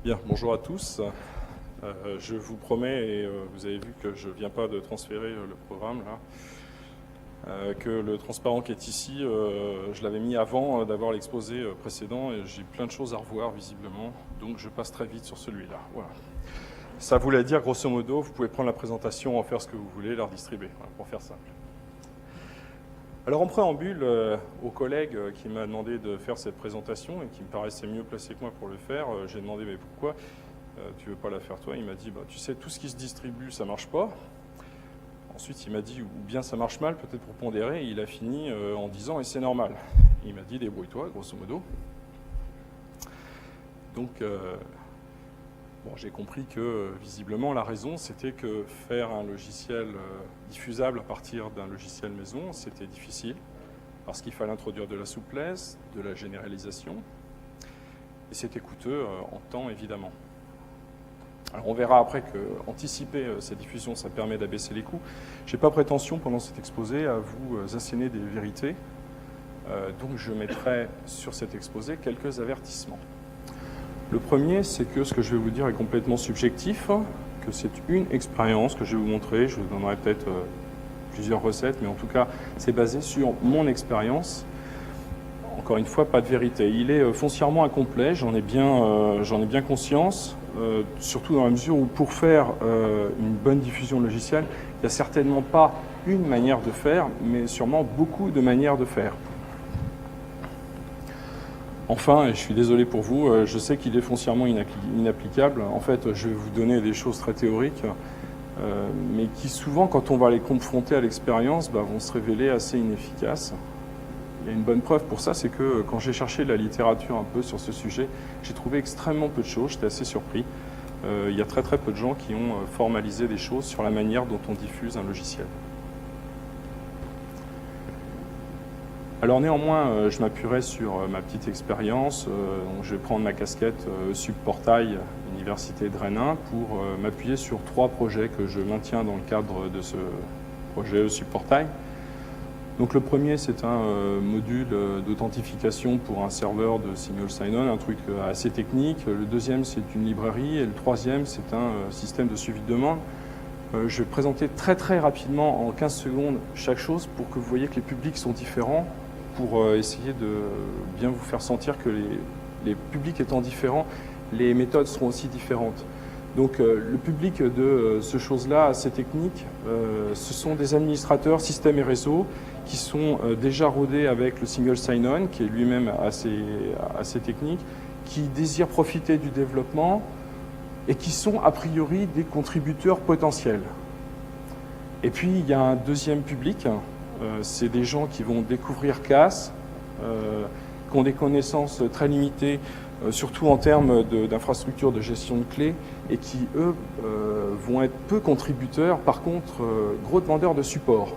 Bien, bonjour à tous. Je vous promets, et vous avez vu que je ne viens pas de transférer le programme là, que le transparent qui est ici, je l'avais mis avant d'avoir l'exposé précédent et j'ai plein de choses à revoir visiblement, donc je passe très vite sur celui-là. Voilà. Ça voulait dire grosso modo, vous pouvez prendre la présentation, en faire ce que vous voulez, la redistribuer, voilà, pour faire simple. Alors en préambule, au collègue qui m'a demandé de faire cette présentation et qui me paraissait mieux placé que moi pour le faire, j'ai demandé mais pourquoi tu veux pas la faire toi? Il m'a dit bah, tu sais, tout ce qui se distribue ça marche pas. Ensuite il m'a dit ou bien ça marche mal, peut-être pour pondérer, et il a fini en disant et c'est normal. Il m'a dit débrouille-toi grosso modo. Donc bon, j'ai compris que visiblement la raison c'était que faire un logiciel diffusable à partir d'un logiciel maison c'était difficile parce qu'il fallait introduire de la souplesse, de la généralisation et c'était coûteux en temps évidemment. Alors on verra après qu'anticiper cette diffusion ça permet d'abaisser les coûts. Je n'ai pas prétention pendant cet exposé à vous asséner des vérités, donc je mettrai sur cet exposé quelques avertissements. Le premier, c'est que ce que je vais vous dire est complètement subjectif, que c'est une expérience que je vais vous montrer. Je vous donnerai peut-être plusieurs recettes, mais en tout cas, c'est basé sur mon expérience. Encore une fois, pas de vérité. Il est foncièrement incomplet, j'en ai bien conscience, surtout dans la mesure où pour faire une bonne diffusion logicielle, il n'y a certainement pas une manière de faire, mais sûrement beaucoup de manières de faire. Enfin, et je suis désolé pour vous, je sais qu'il est foncièrement inapplicable. En fait, je vais vous donner des choses très théoriques, mais qui souvent, quand on va les confronter à l'expérience, vont se révéler assez inefficaces. Il y a une bonne preuve pour ça, c'est que quand j'ai cherché la littérature un peu sur ce sujet, j'ai trouvé extrêmement peu de choses, j'étais assez surpris. Il y a très peu de gens qui ont formalisé des choses sur la manière dont on diffuse un logiciel. Alors néanmoins, je m'appuierai sur ma petite expérience. Donc je vais prendre ma casquette subportail Université de Rennes pour m'appuyer sur 3 projets que je maintiens dans le cadre de ce projet subportail. Donc le premier, c'est un module d'authentification pour un serveur de single sign-on, un truc assez technique. Le deuxième, c'est une librairie. Et le troisième, c'est un système de suivi de demande. Je vais présenter très rapidement, en 15 secondes, chaque chose pour que vous voyez que les publics sont différents, pour essayer de bien vous faire sentir que les publics étant différents, les méthodes seront aussi différentes. Donc le public de ce chose-là, assez technique, ce sont des administrateurs système et réseau qui sont déjà rodés avec le single sign-on, qui est lui-même assez technique, qui désirent profiter du développement et qui sont a priori des contributeurs potentiels. Et puis il y a un deuxième public, c'est des gens qui vont découvrir CAS, qui ont des connaissances très limitées, surtout en termes d'infrastructures de gestion de clés, et qui, eux, vont être peu contributeurs, par contre, gros demandeurs de support.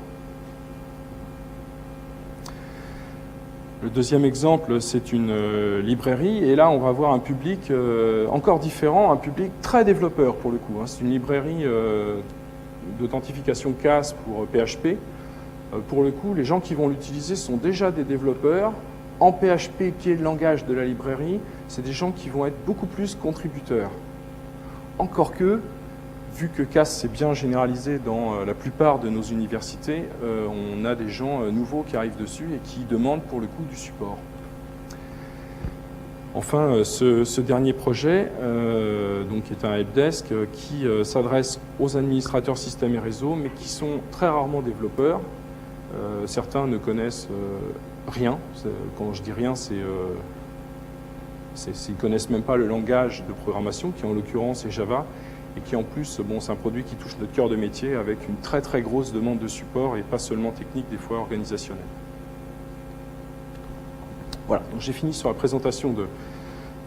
Le deuxième exemple, c'est une librairie, et là, on va voir un public encore différent, un public très développeur, pour le coup. C'est une librairie d'authentification CAS pour PHP. Pour le coup, les gens qui vont l'utiliser sont déjà des développeurs. En PHP, qui est le langage de la librairie, c'est des gens qui vont être beaucoup plus contributeurs. Encore que, vu que CAS s'est bien généralisé dans la plupart de nos universités, on a des gens nouveaux qui arrivent dessus et qui demandent pour le coup du support. Enfin, ce dernier projet, donc, est un helpdesk qui s'adresse aux administrateurs système et réseau, mais qui sont très rarement développeurs. Certains ne connaissent rien. Quand je dis rien, c'est ils ne connaissent même pas le langage de programmation, qui en l'occurrence est Java, et qui en plus, bon, c'est un produit qui touche notre cœur de métier avec une très grosse demande de support, et pas seulement technique, des fois organisationnelle. Voilà, donc j'ai fini sur la présentation de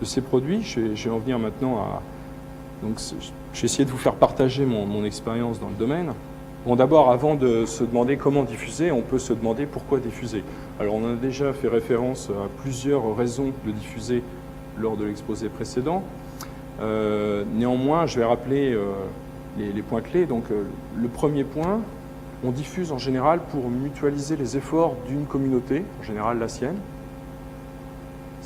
ces produits. Je vais en venir maintenant à... Donc, je vais essayer de vous faire partager mon expérience dans le domaine. Bon, d'abord, avant de se demander comment diffuser, on peut se demander pourquoi diffuser. Alors, on a déjà fait référence à plusieurs raisons de diffuser lors de l'exposé précédent. Néanmoins, je vais rappeler les points clés. Donc, le premier point, on diffuse en général pour mutualiser les efforts d'une communauté, en général la sienne.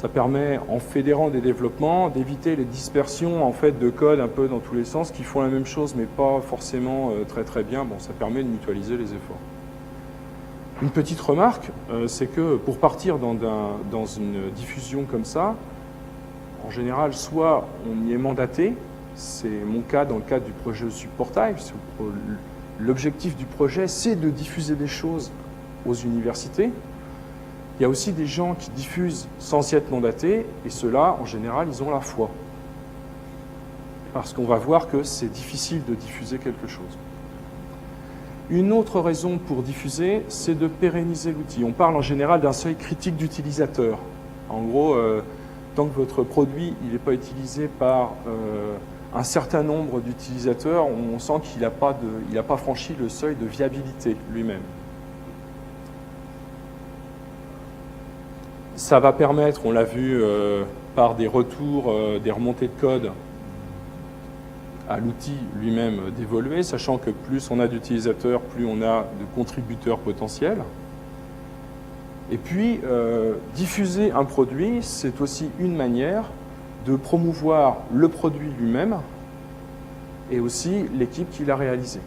Ça permet, en fédérant des développements, d'éviter les dispersions en fait, de code un peu dans tous les sens, qui font la même chose, mais pas forcément très bien. Bon, ça permet de mutualiser les efforts. Une petite remarque, c'est que pour partir dans une diffusion comme ça, en général, soit on y est mandaté, c'est mon cas dans le cadre du projet Subportail. L'objectif du projet, c'est de diffuser des choses aux universités. Il y a aussi des gens qui diffusent sans y être mandatés, et ceux-là, en général, ils ont la foi. Parce qu'on va voir que c'est difficile de diffuser quelque chose. Une autre raison pour diffuser, c'est de pérenniser l'outil. On parle en général d'un seuil critique d'utilisateur. En gros, tant que votre produit n'est pas utilisé par un certain nombre d'utilisateurs, on sent qu'il n'a pas franchi le seuil de viabilité lui-même. Ça va permettre, on l'a vu par des retours, des remontées de code à l'outil lui-même d'évoluer, sachant que plus on a d'utilisateurs, plus on a de contributeurs potentiels. Et puis, diffuser un produit, c'est aussi une manière de promouvoir le produit lui-même et aussi l'équipe qui l'a réalisé.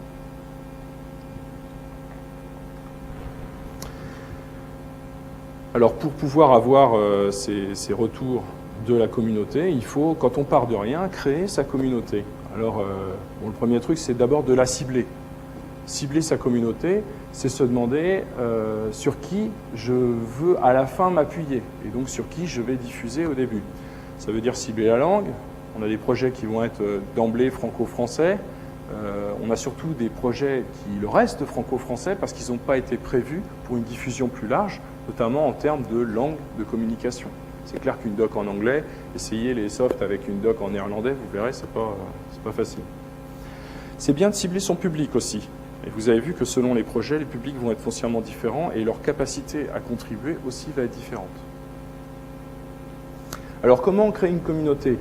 Alors, pour pouvoir avoir ces retours de la communauté, il faut, quand on part de rien, créer sa communauté. Alors, bon, le premier truc, c'est d'abord de la cibler. Cibler sa communauté, c'est se demander sur qui je veux à la fin m'appuyer, et donc sur qui je vais diffuser au début. Ça veut dire cibler la langue. On a des projets qui vont être d'emblée franco-français. On a surtout des projets qui le restent franco-français parce qu'ils n'ont pas été prévus pour une diffusion plus large, notamment en termes de langue de communication. C'est clair qu'une doc en anglais, essayez les softs avec une doc en néerlandais, vous verrez, c'est pas facile. C'est bien de cibler son public aussi. Et vous avez vu que selon les projets, les publics vont être foncièrement différents et leur capacité à contribuer aussi va être différente. Alors comment on crée une communauté ?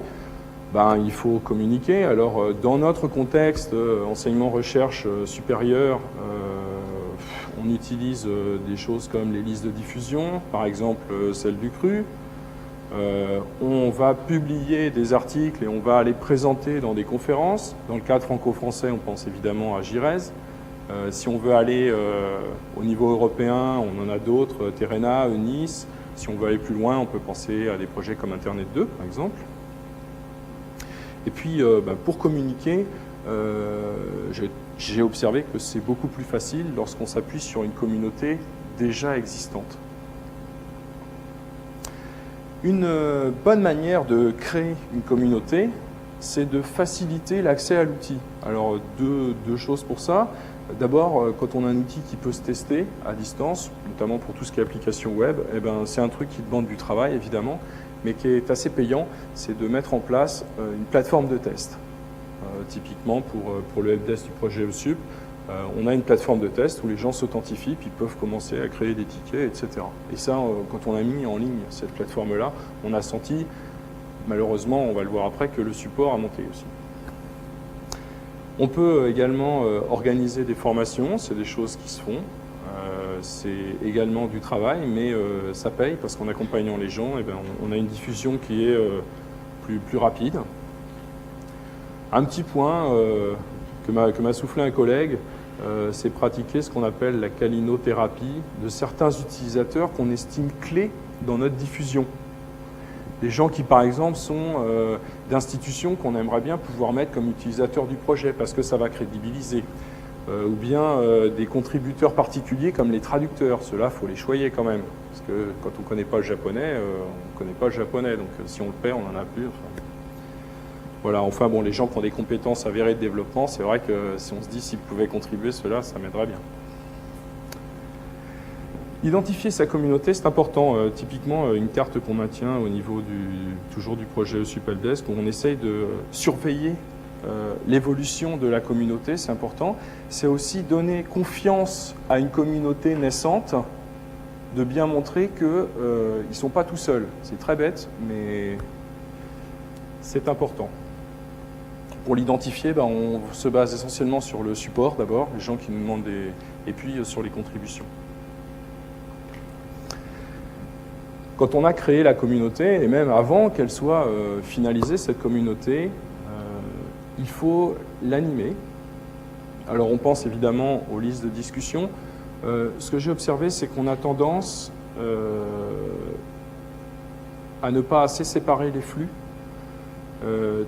Il faut communiquer. Alors dans notre contexte, enseignement-recherche supérieur, on utilise des choses comme les listes de diffusion, par exemple celle du CRU. On va publier des articles et on va les présenter dans des conférences. Dans le cadre franco-français, on pense évidemment à GIRES. Si on veut aller au niveau européen, on en a d'autres, Terena, Eunice. Si on veut aller plus loin, on peut penser à des projets comme Internet 2, par exemple. Et puis, pour communiquer, j'ai observé que c'est beaucoup plus facile lorsqu'on s'appuie sur une communauté déjà existante. Une bonne manière de créer une communauté, c'est de faciliter l'accès à l'outil. Alors, deux choses pour ça. D'abord, quand on a un outil qui peut se tester à distance, notamment pour tout ce qui est application web, c'est un truc qui demande du travail, évidemment, mais qui est assez payant, c'est de mettre en place une plateforme de test. Typiquement, pour le helpdesk du projet ESUP, on a une plateforme de test où les gens s'authentifient, puis peuvent commencer à créer des tickets, etc. Et ça, quand on a mis en ligne cette plateforme-là, on a senti, malheureusement, on va le voir après, que le support a monté aussi. On peut également organiser des formations, c'est des choses qui se font. C'est également du travail, mais ça paye parce qu'en accompagnant les gens, on a une diffusion qui est plus rapide. Un petit point que m'a soufflé un collègue, c'est pratiquer ce qu'on appelle la calinothérapie de certains utilisateurs qu'on estime clés dans notre diffusion. Des gens qui, par exemple, sont d'institutions qu'on aimerait bien pouvoir mettre comme utilisateurs du projet parce que ça va crédibiliser. Ou bien des contributeurs particuliers comme les traducteurs. Ceux-là, il faut les choyer quand même. Parce que quand on ne connaît pas le japonais, on ne connaît pas le japonais. Donc si on le perd, on n'en a plus. Voilà, enfin bon, les gens qui ont des compétences avérées de développement, c'est vrai que si on se dit s'ils pouvaient contribuer, cela, ça m'aiderait bien. Identifier sa communauté, c'est important. Typiquement, une carte qu'on maintient au niveau toujours du projet ESUP helpdesk, où on essaye de surveiller l'évolution de la communauté, c'est important. C'est aussi donner confiance à une communauté naissante, de bien montrer qu'ils ne sont pas tout seuls. C'est très bête, mais c'est important. Pour l'identifier, on se base essentiellement sur le support d'abord, les gens qui nous demandent et puis sur les contributions. Quand on a créé la communauté, et même avant qu'elle soit finalisée, cette communauté, il faut l'animer. Alors on pense évidemment aux listes de discussion. Ce que j'ai observé, c'est qu'on a tendance à ne pas assez séparer les flux.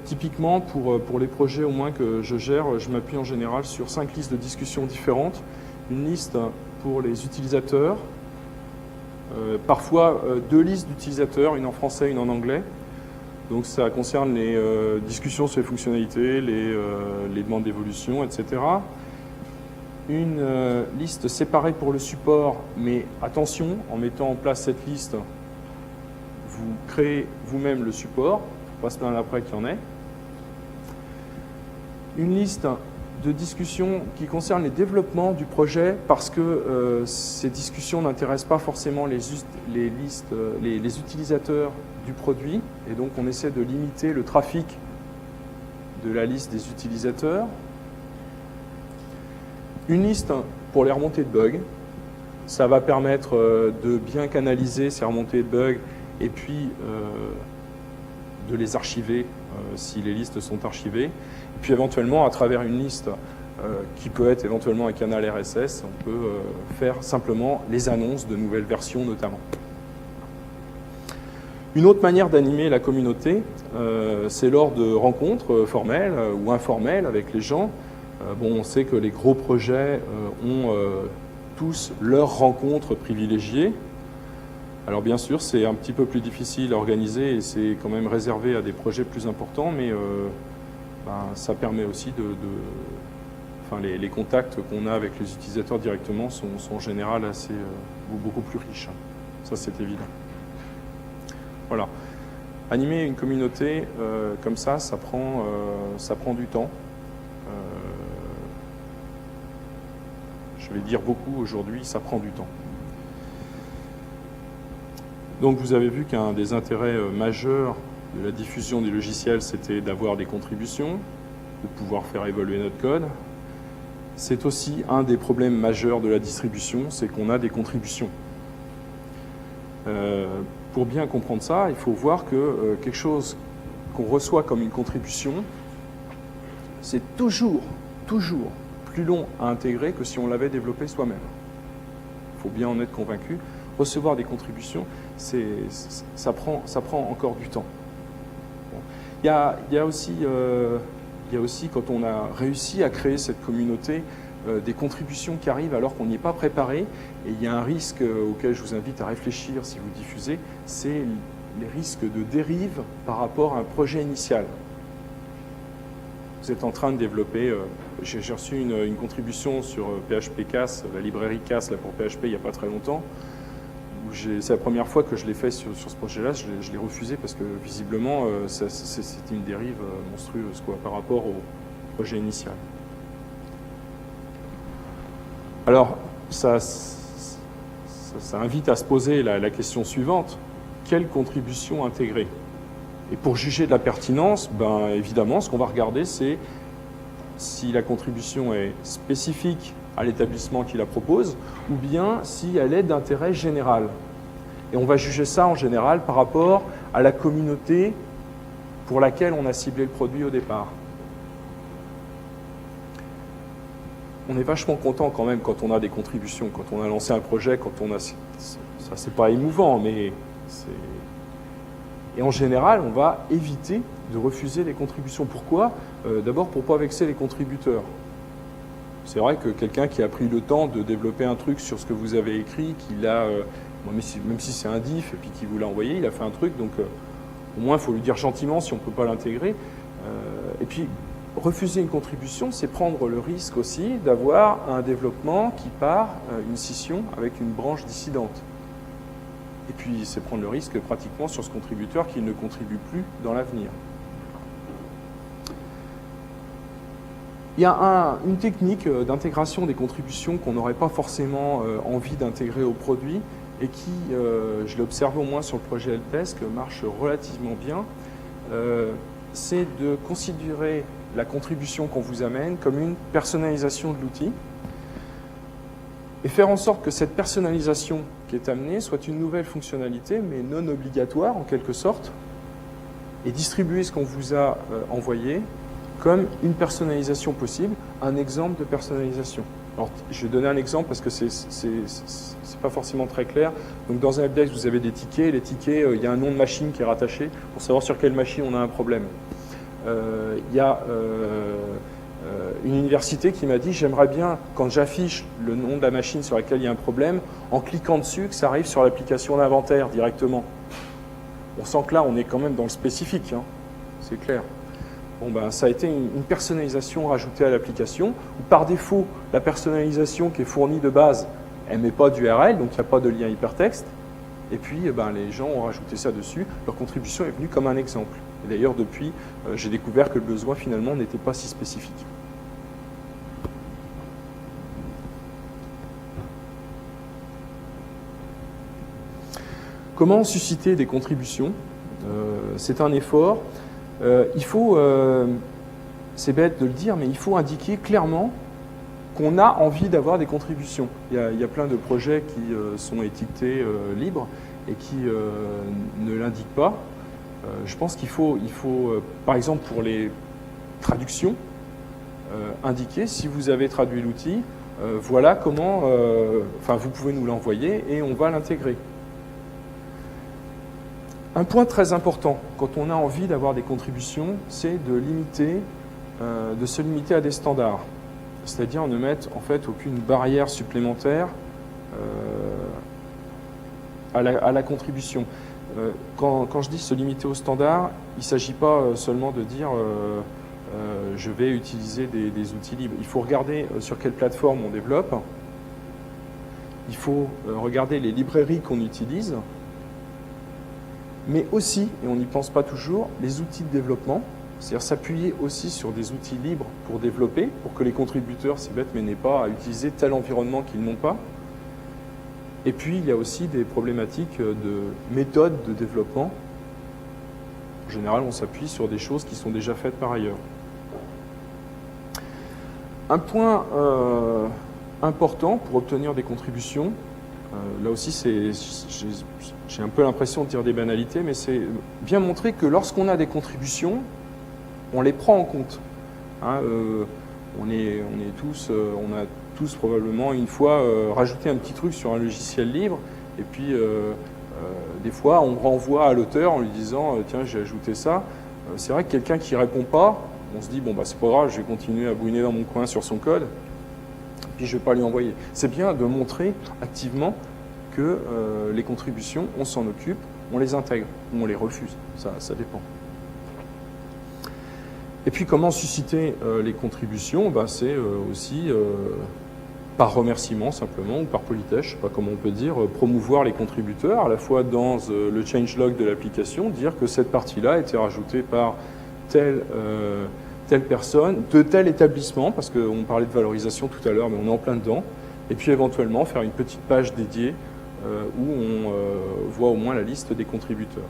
Typiquement, pour les projets au moins que je gère, je m'appuie en général sur 5 listes de discussion différentes. Une liste pour les utilisateurs, parfois 2 listes d'utilisateurs, une en français, une en anglais. Donc ça concerne les discussions sur les fonctionnalités, les demandes d'évolution, etc. Une liste séparée pour le support, mais attention, en mettant en place cette liste, vous créez vous-même le support, il ne faut pas se plaindre après qu'il y en ait. Une liste de discussions qui concerne les développements du projet, parce que ces discussions n'intéressent pas forcément les utilisateurs du produit, et donc on essaie de limiter le trafic de la liste des utilisateurs. Une liste pour les remontées de bugs, ça va permettre de bien canaliser ces remontées de bugs et puis de les archiver si les listes sont archivées. Et puis éventuellement, à travers une liste qui peut être éventuellement un canal RSS, on peut faire simplement les annonces de nouvelles versions notamment. Une autre manière d'animer la communauté, c'est lors de rencontres formelles ou informelles avec les gens. Bon, on sait que les gros projets ont tous leurs rencontres privilégiées. Alors bien sûr, c'est un petit peu plus difficile à organiser et c'est quand même réservé à des projets plus importants, mais ça permet aussi enfin, les contacts qu'on a avec les utilisateurs directement sont en général beaucoup plus riches. Ça, c'est évident. Voilà. Animer une communauté comme ça prend du temps. Je vais dire beaucoup aujourd'hui, ça prend du temps. Donc vous avez vu qu'un des intérêts majeurs de la diffusion des logiciels, c'était d'avoir des contributions, de pouvoir faire évoluer notre code. C'est aussi un des problèmes majeurs de la distribution, c'est qu'on a des contributions. Pour bien comprendre ça, il faut voir que quelque chose qu'on reçoit comme une contribution, c'est toujours plus long à intégrer que si on l'avait développé soi-même. Il faut bien en être convaincu. Recevoir des contributions, ça prend encore du temps. Bon. Il y a aussi, quand on a réussi à créer cette communauté, des contributions qui arrivent alors qu'on n'y est pas préparé. Et il y a un risque auquel je vous invite à réfléchir si vous diffusez, c'est les risques de dérive par rapport à un projet initial. Vous êtes en train de développer, j'ai reçu une contribution sur PHP CAS, la librairie CAS là, pour PHP il n'y a pas très longtemps. C'est la première fois que je l'ai fait sur ce projet-là, je l'ai refusé parce que visiblement c'était une dérive monstrueuse quoi, par rapport au projet initial. Alors, ça invite à se poser la question suivante, quelle contribution intégrer ? Et pour juger de la pertinence, évidemment, ce qu'on va regarder, c'est si la contribution est spécifique à l'établissement qui la propose, ou bien si elle est d'intérêt général. Et on va juger ça en général par rapport à la communauté pour laquelle on a ciblé le produit au départ. On est vachement content quand même quand on a des contributions, quand on a lancé un projet, quand on a... Ça, c'est pas émouvant, mais c'est... Et en général, on va éviter de refuser les contributions. Pourquoi ? D'abord, pour ne pas vexer les contributeurs. C'est vrai que quelqu'un qui a pris le temps de développer un truc sur ce que vous avez écrit, qu'il a, même si c'est un diff, et puis qu'il vous l'a envoyé, il a fait un truc, donc au moins, il faut lui dire gentiment si on ne peut pas l'intégrer. Et puis, refuser une contribution, c'est prendre le risque aussi d'avoir un développement qui part, une scission avec une branche dissidente. Et puis, c'est prendre le risque pratiquement sur ce contributeur qui ne contribue plus dans l'avenir. Il y a une technique d'intégration des contributions qu'on n'aurait pas forcément envie d'intégrer au produit et qui, je l'ai observé au moins sur le projet Helpdesk, marche relativement bien. C'est de considérer la contribution qu'on vous amène comme une personnalisation de l'outil et faire en sorte que cette personnalisation qui est amené soit une nouvelle fonctionnalité, mais non obligatoire en quelque sorte, et distribuer ce qu'on vous a envoyé comme une personnalisation possible, un exemple de personnalisation. Alors, je vais donner un exemple parce que c'est pas forcément très clair. Donc, dans un helpdesk, vous avez des tickets. Les tickets, il y a un nom de machine qui est rattaché pour savoir sur quelle machine on a un problème. Il y a une université qui m'a dit « J'aimerais bien, quand j'affiche le nom de la machine sur laquelle il y a un problème, en cliquant dessus, que ça arrive sur l'application d'inventaire directement. » On sent que là, on est quand même dans le spécifique, hein. C'est clair. Bon, ben, ça a été une personnalisation rajoutée à l'application, où par défaut, la personnalisation qui est fournie de base, elle ne met pas d'URL, donc il n'y a pas de lien hypertexte. Et puis, ben, les gens ont rajouté ça dessus. Leur contribution est venue comme un exemple. Et d'ailleurs, depuis, j'ai découvert que le besoin, finalement, n'était pas si spécifique. Comment susciter des contributions? C'est un effort. Il faut, c'est bête de le dire, mais il faut indiquer clairement qu'on a envie d'avoir des contributions. Il y a plein de projets qui sont étiquetés libres et qui ne l'indiquent pas. Je pense qu'il faut, par exemple pour les traductions, indiquer si vous avez traduit l'outil, voilà comment, vous pouvez nous l'envoyer et on va l'intégrer. Un point très important, quand on a envie d'avoir des contributions, c'est de se limiter à des standards. C'est-à-dire ne mettre en fait aucune barrière supplémentaire à la contribution. Quand je dis se limiter aux standards, il ne s'agit pas seulement de dire je vais utiliser des outils libres. Il faut regarder sur quelle plateforme on développe. Il faut regarder les librairies qu'on utilise. Mais aussi, et on n'y pense pas toujours, les outils de développement, c'est-à-dire s'appuyer aussi sur des outils libres pour développer, pour que les contributeurs, c'est bête, mais n'aient pas à utiliser tel environnement qu'ils n'ont pas. Et puis, il y a aussi des problématiques de méthode de développement. En général, on s'appuie sur des choses qui sont déjà faites par ailleurs. Un point important pour obtenir des contributions, là aussi, j'ai un peu l'impression de dire des banalités, mais c'est bien montrer que lorsqu'on a des contributions, on les prend en compte. Hein, on a tous probablement une fois rajouté un petit truc sur un logiciel libre, et puis des fois on renvoie à l'auteur en lui disant tiens, j'ai ajouté ça. C'est vrai que quelqu'un qui ne répond pas, on se dit bon, bah, c'est pas grave, je vais continuer à bouiner dans mon coin sur son code, puis je ne vais pas lui envoyer. C'est bien de montrer activement que les contributions, on s'en occupe, on les intègre, ou on les refuse, ça dépend. Et puis comment susciter les contributions? C'est aussi par remerciement simplement, ou par politesse, je ne sais pas comment on peut dire, promouvoir les contributeurs, à la fois dans le changelog de l'application, dire que cette partie-là a été rajoutée par telle personne, de tel établissement, parce qu'on parlait de valorisation tout à l'heure, mais on est en plein dedans, et puis éventuellement faire une petite page dédiée où on voit au moins la liste des contributeurs.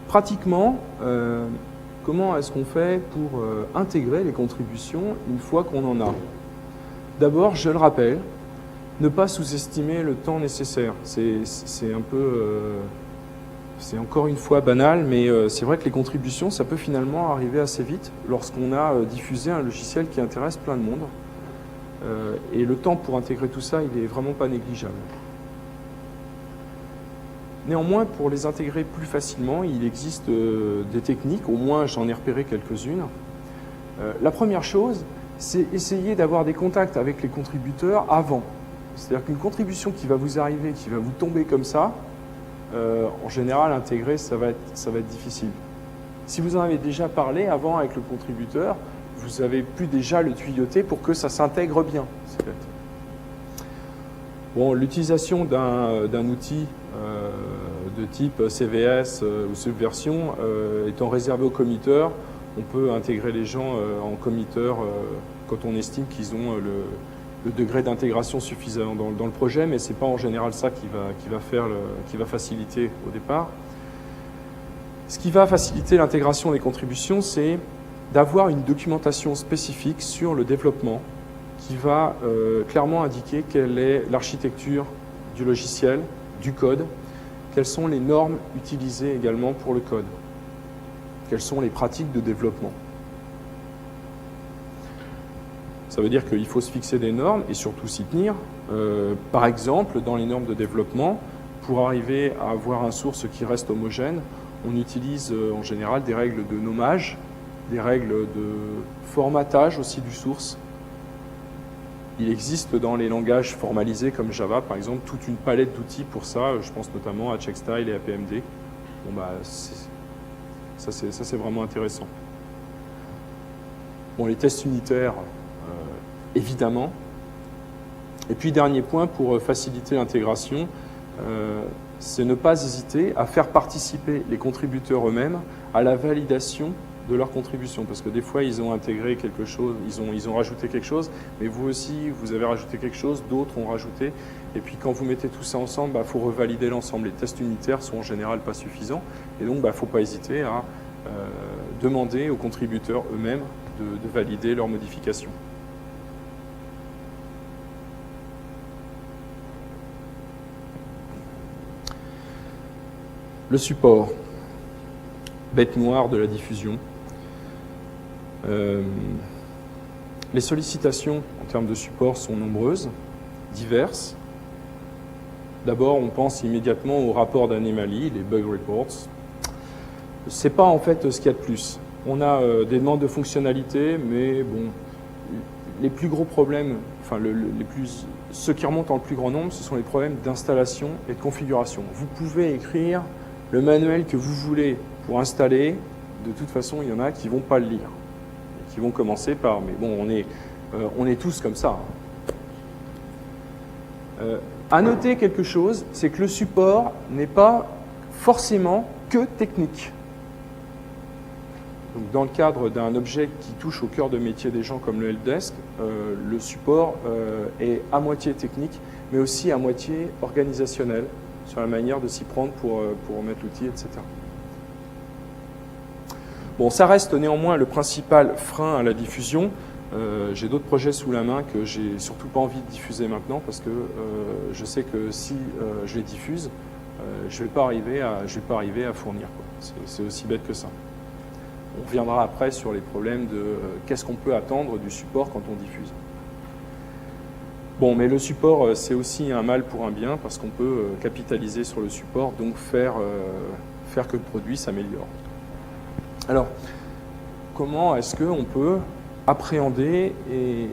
Pratiquement, comment est-ce qu'on fait pour intégrer les contributions une fois qu'on en a? D'abord, je le rappelle, ne pas sous-estimer le temps nécessaire. C'est un peu... c'est encore une fois banal, mais c'est vrai que les contributions, ça peut finalement arriver assez vite lorsqu'on a diffusé un logiciel qui intéresse plein de monde. Et le temps pour intégrer tout ça, il n'est vraiment pas négligeable. Néanmoins, pour les intégrer plus facilement, il existe des techniques, au moins j'en ai repéré quelques-unes. La première chose, c'est essayer d'avoir des contacts avec les contributeurs avant. C'est-à-dire qu'une contribution qui va vous arriver, qui va vous tomber comme ça, en général, intégrer, ça va être difficile. Si vous en avez déjà parlé avant avec le contributeur, vous avez pu déjà le tuyauter pour que ça s'intègre bien. Bon, l'utilisation d'un outil de type CVS ou Subversion étant réservé aux committeurs, on peut intégrer les gens en committeur quand on estime qu'ils ont le degré d'intégration suffisant dans le projet, mais ce n'est pas en général ça qui va faciliter au départ. Ce qui va faciliter l'intégration des contributions, c'est d'avoir une documentation spécifique sur le développement qui va clairement indiquer quelle est l'architecture du logiciel, du code, quelles sont les normes utilisées également pour le code, quelles sont les pratiques de développement. Ça veut dire qu'il faut se fixer des normes et surtout s'y tenir. Par exemple, dans les normes de développement, pour arriver à avoir un source qui reste homogène, on utilise en général des règles de nommage, des règles de formatage aussi du source. Il existe dans les langages formalisés comme Java, par exemple, toute une palette d'outils pour ça. Je pense notamment à Checkstyle et à PMD. Bon, bah, ça, c'est vraiment intéressant. Bon, les tests unitaires, évidemment. Et puis, dernier point, pour faciliter l'intégration, c'est ne pas hésiter à faire participer les contributeurs eux-mêmes à la validation de leur contribution, parce que des fois ils ont intégré quelque chose, ils ont rajouté quelque chose, mais vous aussi vous avez rajouté quelque chose, d'autres ont rajouté, et puis quand vous mettez tout ça ensemble, il faut revalider l'ensemble. Les tests unitaires sont en général pas suffisants, et donc il ne faut pas hésiter à demander aux contributeurs eux-mêmes de valider leurs modifications. Le support, bête noire de la diffusion. Les sollicitations en termes de support sont nombreuses, diverses. D'abord, on pense immédiatement aux rapports d'anomalie, les bug reports. Ce n'est pas en fait ce qu'il y a de plus. On a des demandes de fonctionnalités, mais bon, les plus gros problèmes, enfin ceux qui remontent en le plus grand nombre, ce sont les problèmes d'installation et de configuration. Vous pouvez écrire le manuel que vous voulez pour installer, de toute façon, il y en a qui ne vont pas le lire. Qui vont commencer par, mais bon, on est tous comme ça. À noter quelque chose, c'est que le support n'est pas forcément que technique. Donc, dans le cadre d'un objet qui touche au cœur de métier des gens comme le helpdesk, le support est à moitié technique, mais aussi à moitié organisationnel, sur la manière de s'y prendre pour mettre l'outil, etc. Bon, ça reste néanmoins le principal frein à la diffusion. J'ai d'autres projets sous la main que j'ai surtout pas envie de diffuser maintenant parce que je sais que si je les diffuse, je vais pas arriver à fournir. C'est aussi bête que ça. On reviendra après sur les problèmes de qu'est-ce qu'on peut attendre du support quand on diffuse. Bon, mais le support, c'est aussi un mal pour un bien parce qu'on peut capitaliser sur le support, donc faire que le produit s'améliore. Alors, comment est-ce qu'on peut appréhender et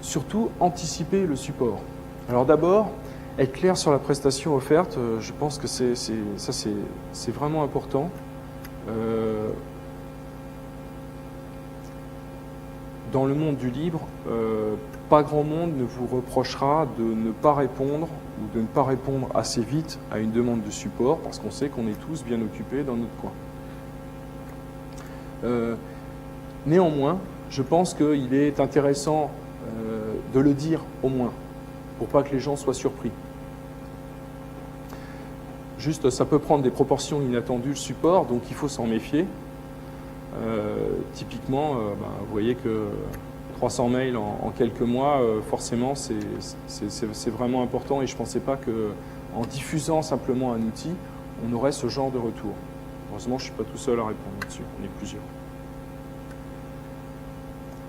surtout anticiper le support? Alors d'abord, être clair sur la prestation offerte, je pense que c'est vraiment important. Dans le monde du libre, pas grand monde ne vous reprochera de ne pas répondre ou de ne pas répondre assez vite à une demande de support parce qu'on sait qu'on est tous bien occupés dans notre coin. Néanmoins, je pense qu'il est intéressant de le dire au moins, pour pas que les gens soient surpris. Juste, ça peut prendre des proportions inattendues le support, donc il faut s'en méfier. Typiquement, vous voyez que 300 mails en quelques mois, forcément, c'est vraiment important et je ne pensais pas qu'en diffusant simplement un outil, on aurait ce genre de retour. Heureusement, je ne suis pas tout seul à répondre là-dessus, on est plusieurs.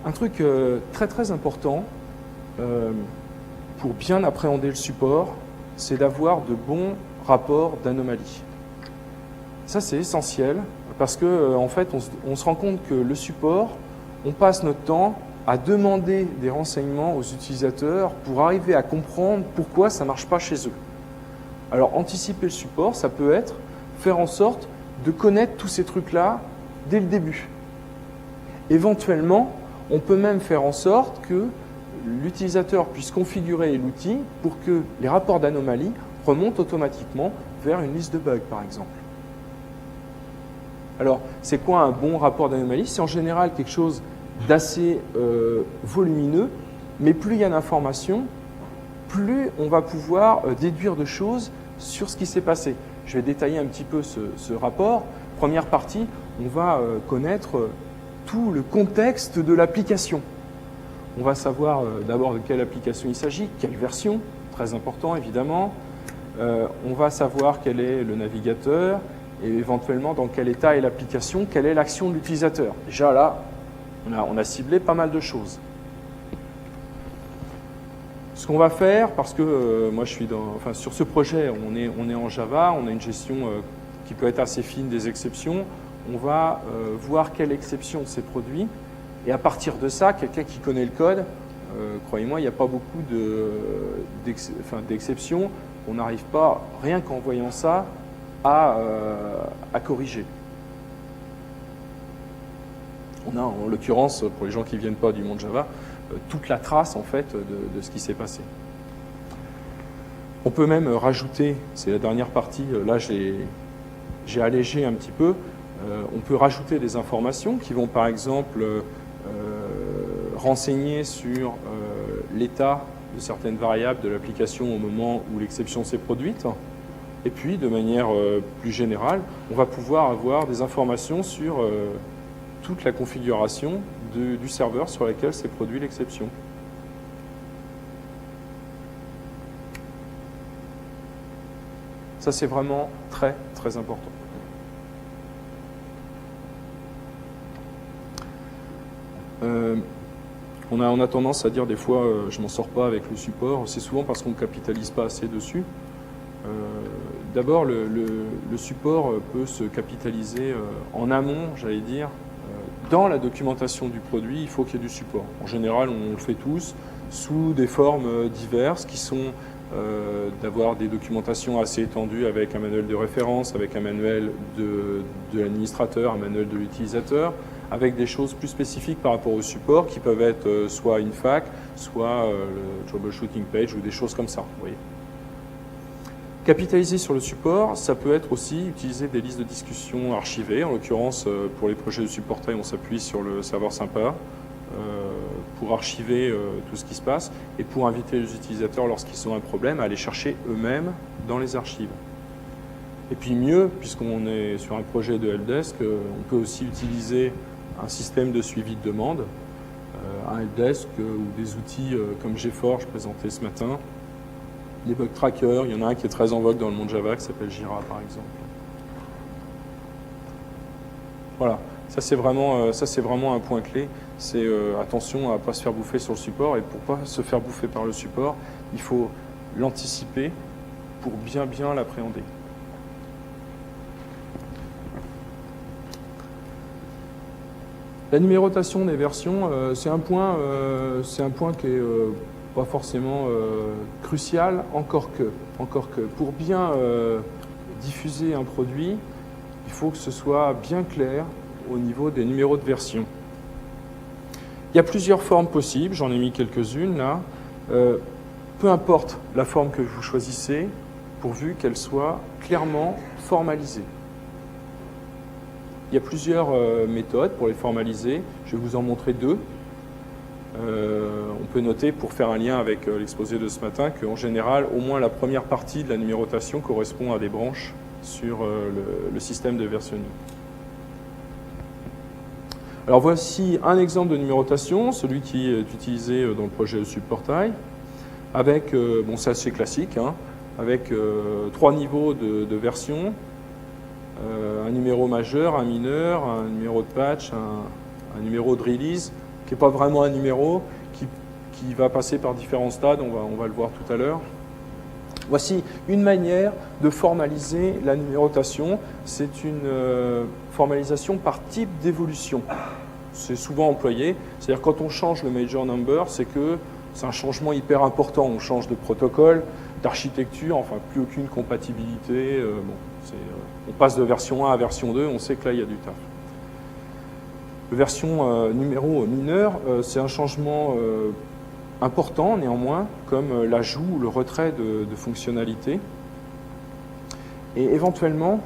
Un truc très très important pour bien appréhender le support, c'est d'avoir de bons rapports d'anomalie. Ça, c'est essentiel parce que en fait, on se rend compte que le support, on passe notre temps à demander des renseignements aux utilisateurs pour arriver à comprendre pourquoi ça ne marche pas chez eux. Alors, anticiper le support, ça peut être faire en sorte de connaître tous ces trucs-là dès le début. Éventuellement, on peut même faire en sorte que l'utilisateur puisse configurer l'outil pour que les rapports d'anomalie remontent automatiquement vers une liste de bugs, par exemple. Alors, c'est quoi un bon rapport d'anomalie? C'est en général quelque chose d'assez volumineux, mais plus il y a d'informations, plus on va pouvoir déduire de choses sur ce qui s'est passé. Je vais détailler un petit peu ce rapport. Première partie, on va connaître tout le contexte de l'application. On va savoir d'abord de quelle application il s'agit, quelle version, très important évidemment. On va savoir quel est le navigateur et éventuellement dans quel état est l'application, quelle est l'action de l'utilisateur. Déjà là, on a ciblé pas mal de choses. Ce qu'on va faire, parce que moi je suis sur ce projet, on est en Java, on a une gestion qui peut être assez fine des exceptions. On va voir quelle exception s'est produite. Et à partir de ça, quelqu'un qui connaît le code, croyez-moi, il n'y a pas beaucoup d'exceptions. On n'arrive pas, rien qu'en voyant ça, à corriger. On a, en l'occurrence, pour les gens qui ne viennent pas du monde Java, toute la trace en fait de ce qui s'est passé. On peut même rajouter, c'est la dernière partie, là j'ai allégé un petit peu, on peut rajouter des informations qui vont par exemple renseigner sur l'état de certaines variables de l'application au moment où l'exception s'est produite. Et puis, de manière plus générale, on va pouvoir avoir des informations sur toute la configuration du serveur sur lequel s'est produite l'exception. Ça, c'est vraiment très, très important. On a tendance à dire des fois je m'en sors pas avec le support, c'est souvent parce qu'on ne capitalise pas assez dessus. D'abord, le support peut se capitaliser en amont, j'allais dire. Dans la documentation du produit, il faut qu'il y ait du support. En général, on le fait tous sous des formes diverses qui sont d'avoir des documentations assez étendues avec un manuel de référence, avec un manuel de l'administrateur, un manuel de l'utilisateur, avec des choses plus spécifiques par rapport au support qui peuvent être soit une FAQ, soit le troubleshooting page ou des choses comme ça. Vous voyez. Capitaliser sur le support, ça peut être aussi utiliser des listes de discussion archivées. En l'occurrence, pour les projets de supportail, on s'appuie sur le serveur Sympa pour archiver tout ce qui se passe et pour inviter les utilisateurs, lorsqu'ils ont un problème, à aller chercher eux-mêmes dans les archives. Et puis mieux, puisqu'on est sur un projet de helpdesk, on peut aussi utiliser un système de suivi de demande, un helpdesk ou des outils comme GeForce, présenté ce matin, les bug trackers, il y en a un qui est très en vogue dans le monde Java qui s'appelle Jira par exemple. Voilà, ça c'est vraiment un point clé, c'est attention à ne pas se faire bouffer sur le support, et pour ne pas se faire bouffer par le support, il faut l'anticiper pour bien l'appréhender. La numérotation des versions, c'est un point qui est pas forcément crucial, encore que. Pour bien diffuser un produit, il faut que ce soit bien clair au niveau des numéros de version. Il y a plusieurs formes possibles, j'en ai mis quelques-unes là. Peu importe la forme que vous choisissez, pourvu qu'elle soit clairement formalisée. Il y a plusieurs méthodes pour les formaliser. Je vais vous en montrer deux. On peut noter, pour faire un lien avec l'exposé de ce matin, qu'en général, au moins la première partie de la numérotation correspond à des branches sur le système de versionning. Alors voici un exemple de numérotation, celui qui est utilisé dans le projet de Subportail, avec, bon c'est assez classique, hein, avec 3 niveaux de version. Un numéro majeur, un mineur, un numéro de patch, un numéro de release, qui n'est pas vraiment un numéro, qui va passer par différents stades, on va le voir tout à l'heure. Voici une manière de formaliser la numérotation. C'est une formalisation par type d'évolution. C'est souvent employé, c'est-à-dire quand on change le major number, c'est que c'est un changement hyper important. On change de protocole, d'architecture, enfin plus aucune compatibilité. On passe de version 1 à version 2, on sait que là, il y a du taf. Version numéro mineur, c'est un changement important néanmoins, comme l'ajout ou le retrait de fonctionnalités. Et éventuellement,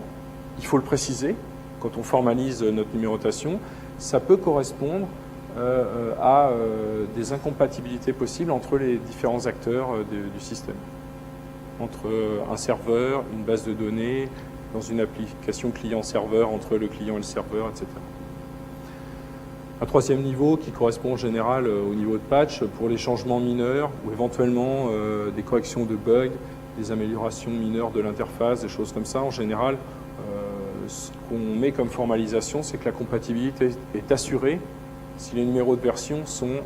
il faut le préciser, quand on formalise notre numérotation, ça peut correspondre à des incompatibilités possibles entre les différents acteurs du système. Entre un serveur, une base de données, dans une application client-serveur, entre le client et le serveur, etc. Un troisième niveau qui correspond en général au niveau de patch pour les changements mineurs ou éventuellement des corrections de bugs, des améliorations mineures de l'interface, des choses comme ça. En général, ce qu'on met comme formalisation, c'est que la compatibilité est assurée si les numéros de version sont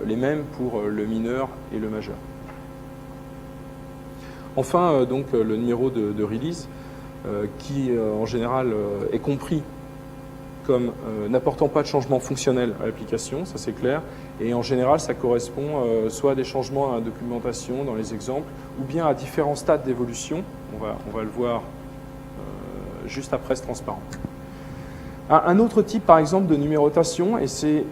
les mêmes pour le mineur et le majeur. Enfin, donc, le numéro de release, qui en général est compris comme n'apportant pas de changement fonctionnel à l'application, ça c'est clair, et en général ça correspond soit à des changements à la documentation dans les exemples, ou bien à différents stades d'évolution, on va le voir juste après ce transparent. Un autre type par exemple de numérotation, et c'est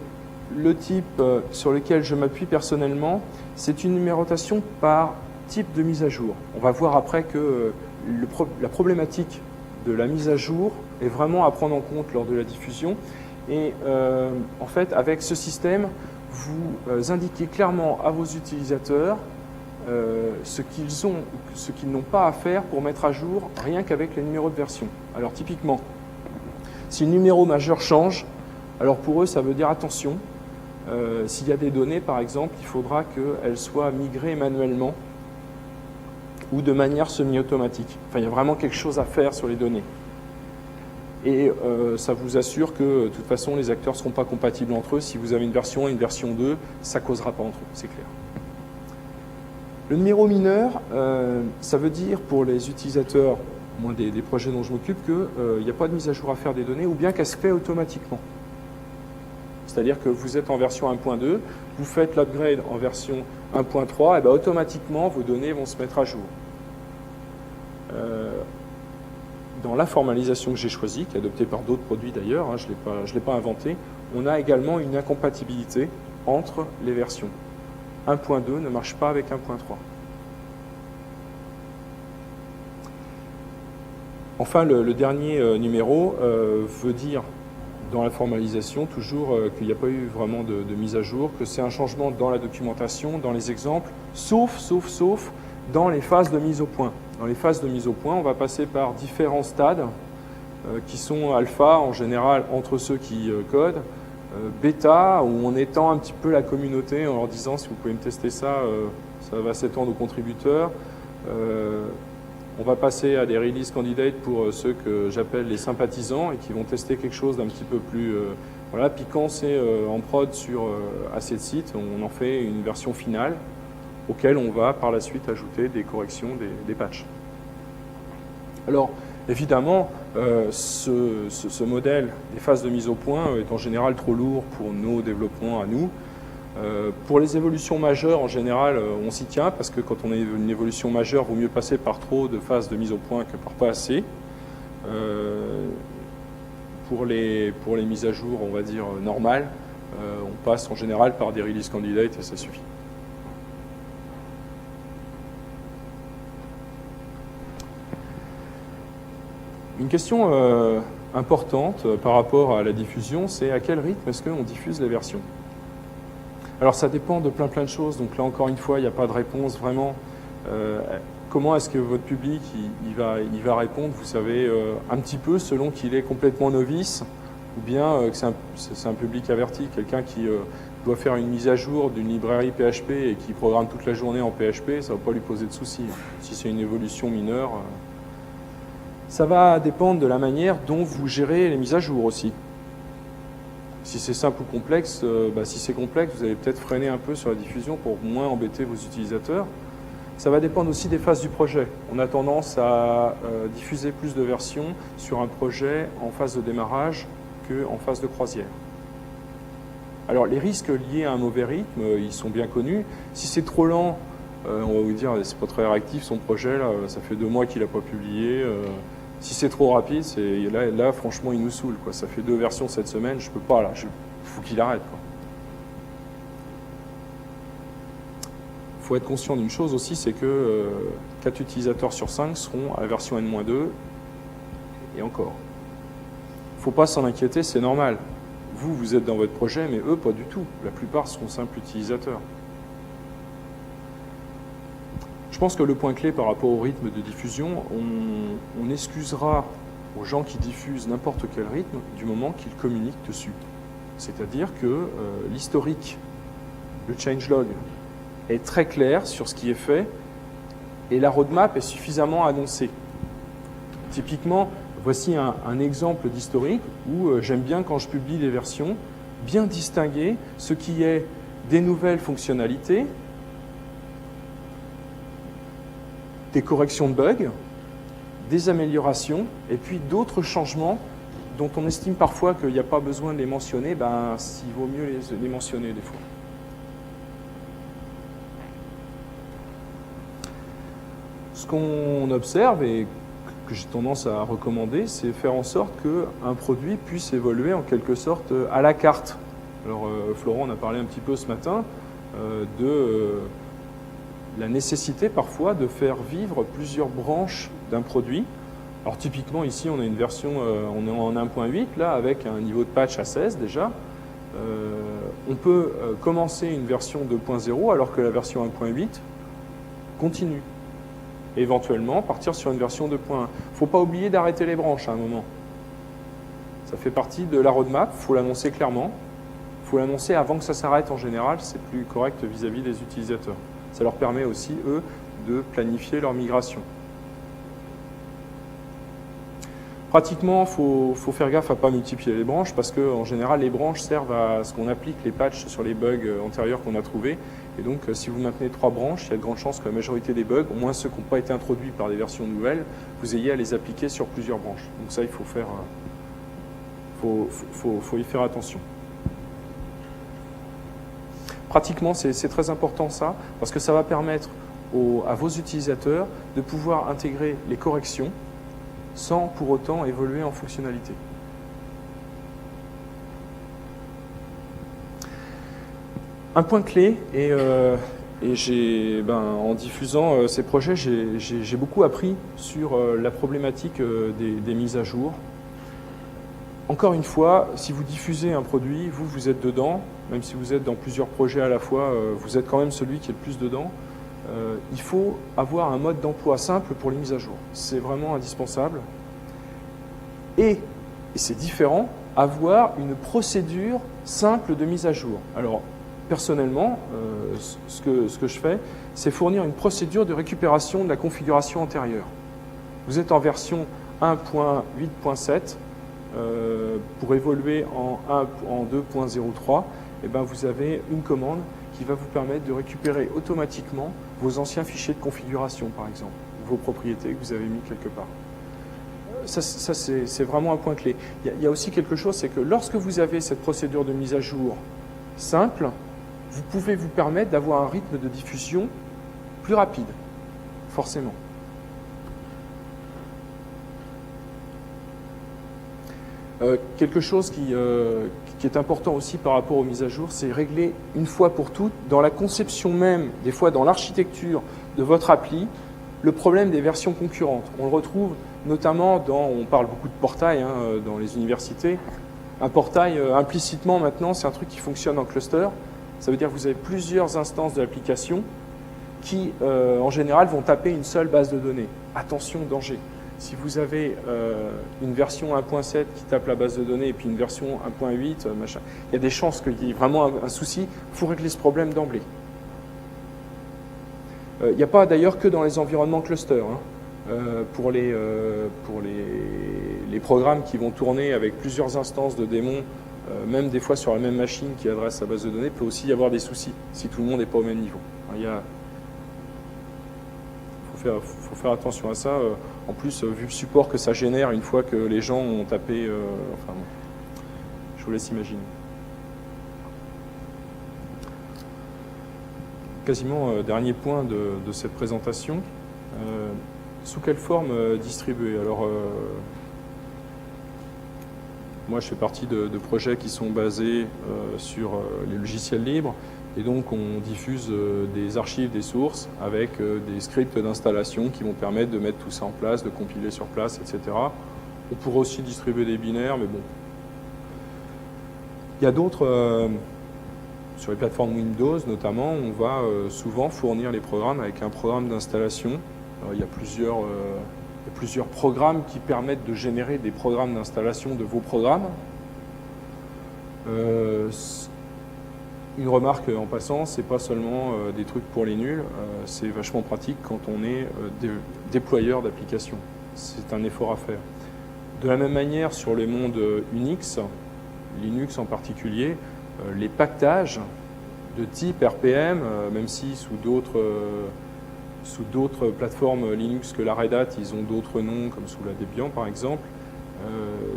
le type sur lequel je m'appuie personnellement, c'est une numérotation par type de mise à jour. On va voir après que la problématique de la mise à jour est vraiment à prendre en compte lors de la diffusion. Et en fait, avec ce système, vous indiquez clairement à vos utilisateurs ce qu'ils n'ont pas à faire pour mettre à jour rien qu'avec les numéros de version. Alors typiquement, si le numéro majeur change, alors pour eux, ça veut dire attention. S'il y a des données, par exemple, il faudra qu'elles soient migrées manuellement ou de manière semi-automatique. Enfin, il y a vraiment quelque chose à faire sur les données. Et ça vous assure que, de toute façon, les acteurs ne seront pas compatibles entre eux. Si vous avez une version 1 et une version 2, ça ne causera pas entre eux, c'est clair. Le numéro mineur, ça veut dire pour les utilisateurs, au moins des projets dont je m'occupe, qu'il n'y a pas de mise à jour à faire des données, ou bien qu'elle se fait automatiquement. C'est-à-dire que vous êtes en version 1.2, vous faites l'upgrade en version 1.3, et bien automatiquement, vos données vont se mettre à jour. Dans la formalisation que j'ai choisie, qui est adoptée par d'autres produits d'ailleurs, hein, je ne l'ai pas inventé, on a également une incompatibilité entre les versions. 1.2 ne marche pas avec 1.3. Enfin, le dernier numéro veut dire, dans la formalisation, toujours qu'il n'y a pas eu vraiment de mise à jour, que c'est un changement dans la documentation, dans les exemples, sauf dans les phases de mise au point. Dans les phases de mise au point, on va passer par différents stades qui sont alpha, en général, entre ceux qui codent, bêta, où on étend un petit peu la communauté en leur disant si vous pouvez me tester ça, ça va s'étendre aux contributeurs. On va passer à des release candidates pour ceux que j'appelle les sympathisants et qui vont tester quelque chose d'un petit peu plus... voilà, puis quand c'est en prod sur assez de sites, on en fait une version finale auquel on va par la suite ajouter des corrections, des patchs. Alors, évidemment, ce modèle des phases de mise au point est en général trop lourd pour nos développements à nous. Pour les évolutions majeures, en général, on s'y tient parce que quand on a une évolution majeure, il vaut mieux passer par trop de phases de mise au point que par pas assez. Pour les mises à jour, on va dire, normales, on passe en général par des release candidates et ça suffit. Une question importante par rapport à la diffusion, c'est à quel rythme est-ce qu'on diffuse les versions? Alors ça dépend de plein de choses, donc là encore une fois, il n'y a pas de réponse vraiment. Comment est-ce que votre public il va répondre? Vous savez, un petit peu selon qu'il est complètement novice, ou bien que c'est un public averti, quelqu'un qui doit faire une mise à jour d'une librairie PHP et qui programme toute la journée en PHP, ça ne va pas lui poser de soucis. Si c'est une évolution mineure... Ça va dépendre de la manière dont vous gérez les mises à jour aussi. Si c'est simple ou complexe, si c'est complexe, vous allez peut-être freiner un peu sur la diffusion pour moins embêter vos utilisateurs. Ça va dépendre aussi des phases du projet. On a tendance à diffuser plus de versions sur un projet en phase de démarrage qu'en phase de croisière. Alors les risques liés à un mauvais rythme, ils sont bien connus. Si c'est trop lent, on va vous dire c'est pas très réactif son projet, là, ça fait 2 mois qu'il n'a pas publié. Si c'est trop rapide, là franchement il nous saoule, quoi. Ça fait 2 versions cette semaine, je peux pas, là, il faut qu'il arrête, quoi. Il faut être conscient d'une chose aussi, c'est que 4 utilisateurs sur 5 seront à la version N-2 et encore. Il ne faut pas s'en inquiéter, c'est normal. Vous êtes dans votre projet, mais eux pas du tout. La plupart seront simples utilisateurs. Je pense que le point clé par rapport au rythme de diffusion, on excusera aux gens qui diffusent n'importe quel rythme du moment qu'ils communiquent dessus. C'est-à-dire que l'historique, le changelog, est très clair sur ce qui est fait et la roadmap est suffisamment annoncée. Typiquement, voici un exemple d'historique où j'aime bien, quand je publie les versions, bien distinguer ce qui est des nouvelles fonctionnalités, des corrections de bugs, des améliorations, et puis d'autres changements dont on estime parfois qu'il n'y a pas besoin de les mentionner, s'il vaut mieux les mentionner des fois. Ce qu'on observe et que j'ai tendance à recommander, c'est faire en sorte qu'un produit puisse évoluer en quelque sorte à la carte. Alors Florent en a parlé un petit peu ce matin de la nécessité parfois de faire vivre plusieurs branches d'un produit. Alors typiquement ici on a une version, on est en 1.8 là avec un niveau de patch à 16 déjà. On peut commencer une version 2.0 alors que la version 1.8 continue. Et éventuellement partir sur une version 2.1. Il ne faut pas oublier d'arrêter les branches à un moment. Ça fait partie de la roadmap, il faut l'annoncer clairement. Il faut l'annoncer avant que ça s'arrête en général, c'est plus correct vis-à-vis des utilisateurs. Ça leur permet aussi, eux, de planifier leur migration. Pratiquement, il faut faire gaffe à ne pas multiplier les branches parce qu'en général, les branches servent à ce qu'on applique les patchs sur les bugs antérieurs qu'on a trouvés. Et donc, si vous maintenez 3 branches, il y a de grandes chances que la majorité des bugs, au moins ceux qui n'ont pas été introduits par des versions nouvelles, vous ayez à les appliquer sur plusieurs branches. Donc ça, il faut faire, faut y faire attention. Pratiquement, c'est très important ça, parce que ça va permettre à vos utilisateurs de pouvoir intégrer les corrections sans pour autant évoluer en fonctionnalité. Un point clé, et en diffusant ces projets, j'ai beaucoup appris sur la problématique des mises à jour. Encore une fois, si vous diffusez un produit, vous êtes dedans, même si vous êtes dans plusieurs projets à la fois, vous êtes quand même celui qui est le plus dedans. Il faut avoir un mode d'emploi simple pour les mises à jour. C'est vraiment indispensable. Et c'est différent, avoir une procédure simple de mise à jour. Alors, personnellement, ce que je fais, c'est fournir une procédure de récupération de la configuration antérieure. Vous êtes en version 1.8.7, pour évoluer en 2.03, vous avez une commande qui va vous permettre de récupérer automatiquement vos anciens fichiers de configuration, par exemple, vos propriétés que vous avez mis quelque part. Ça c'est vraiment un point clé. Il y a aussi quelque chose, c'est que lorsque vous avez cette procédure de mise à jour simple, vous pouvez vous permettre d'avoir un rythme de diffusion plus rapide, forcément. Quelque chose qui est important aussi par rapport aux mises à jour, c'est régler une fois pour toutes, dans la conception même, des fois dans l'architecture de votre appli, le problème des versions concurrentes. On le retrouve notamment on parle beaucoup de portail dans les universités. Un portail, implicitement maintenant, c'est un truc qui fonctionne en cluster. Ça veut dire que vous avez plusieurs instances de l'application qui, en général, vont taper une seule base de données. Attention, danger. Si vous avez une version 1.7 qui tape la base de données et puis une version 1.8, machin, il y a des chances qu'il y ait vraiment un souci. Il faut régler ce problème d'emblée. Il n'y a pas d'ailleurs que dans les environnements cluster. Pour les programmes qui vont tourner avec plusieurs instances de démons, même des fois sur la même machine qui adresse la base de données, il peut aussi y avoir des soucis si tout le monde n'est pas au même niveau. Il faut faire attention à ça. En plus, vu le support que ça génère une fois que les gens ont tapé, je vous laisse imaginer. Quasiment dernier point de cette présentation. Sous quelle forme distribuer? Alors, moi, je fais partie de projets qui sont basés sur les logiciels libres. Et donc, on diffuse des archives, des sources, avec des scripts d'installation qui vont permettre de mettre tout ça en place, de compiler sur place, etc. On pourrait aussi distribuer des binaires, mais bon. Il y a d'autres, sur les plateformes Windows notamment, on va souvent fournir les programmes avec un programme d'installation. Il y a plusieurs programmes qui permettent de générer des programmes d'installation de vos programmes. Une remarque en passant, c'est pas seulement des trucs pour les nuls, c'est vachement pratique quand on est déployeur d'applications. C'est un effort à faire. De la même manière, sur les mondes Unix, Linux en particulier, les packages de type RPM, même si sous d'autres plateformes Linux que la Red Hat, ils ont d'autres noms, comme sous la Debian par exemple,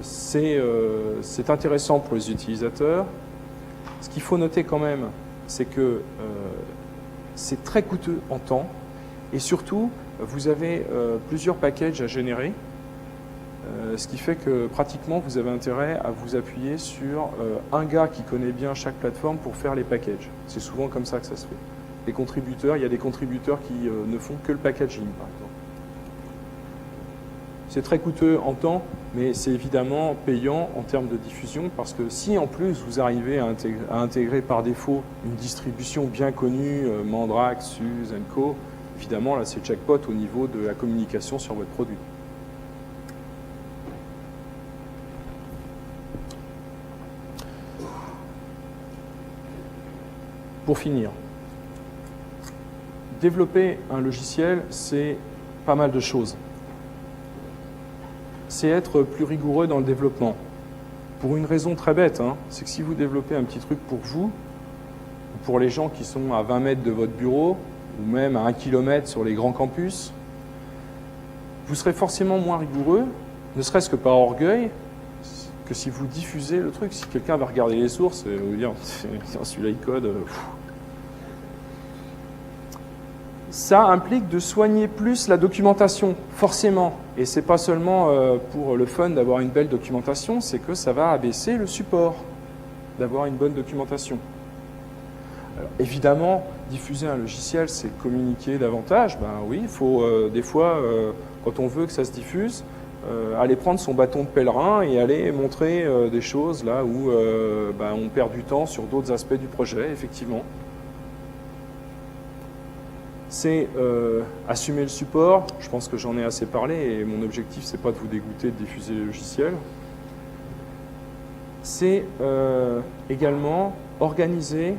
c'est intéressant pour les utilisateurs. Ce qu'il faut noter quand même, c'est que c'est très coûteux en temps et surtout, vous avez plusieurs packages à générer, ce qui fait que pratiquement, vous avez intérêt à vous appuyer sur un gars qui connaît bien chaque plateforme pour faire les packages. C'est souvent comme ça que ça se fait. Les contributeurs, il y a des contributeurs qui ne font que le packaging, par exemple. C'est très coûteux en temps, mais c'est évidemment payant en termes de diffusion, parce que si en plus vous arrivez à intégrer par défaut une distribution bien connue, Mandrake, SUSE & Co., évidemment là c'est jackpot au niveau de la communication sur votre produit. Pour finir, développer un logiciel, c'est pas mal de choses. C'est être plus rigoureux dans le développement. Pour une raison très bête, hein, c'est que si vous développez un petit truc pour vous, ou pour les gens qui sont à 20 mètres de votre bureau, ou même à 1 km sur les grands campus, vous serez forcément moins rigoureux, ne serait-ce que par orgueil, que si vous diffusez le truc. Si quelqu'un va regarder les sources et vous dire « celui-là il code », ça implique de soigner plus la documentation, forcément. Et c'est pas seulement pour le fun d'avoir une belle documentation, c'est que ça va abaisser le support d'avoir une bonne documentation. Alors, évidemment, diffuser un logiciel, c'est communiquer davantage. Ben oui, il faut des fois, quand on veut que ça se diffuse, aller prendre son bâton de pèlerin et aller montrer des choses là où on perd du temps sur d'autres aspects du projet, effectivement. C'est assumer le support. Je pense que j'en ai assez parlé et mon objectif, c'est pas de vous dégoûter de diffuser le logiciel. C'est également organiser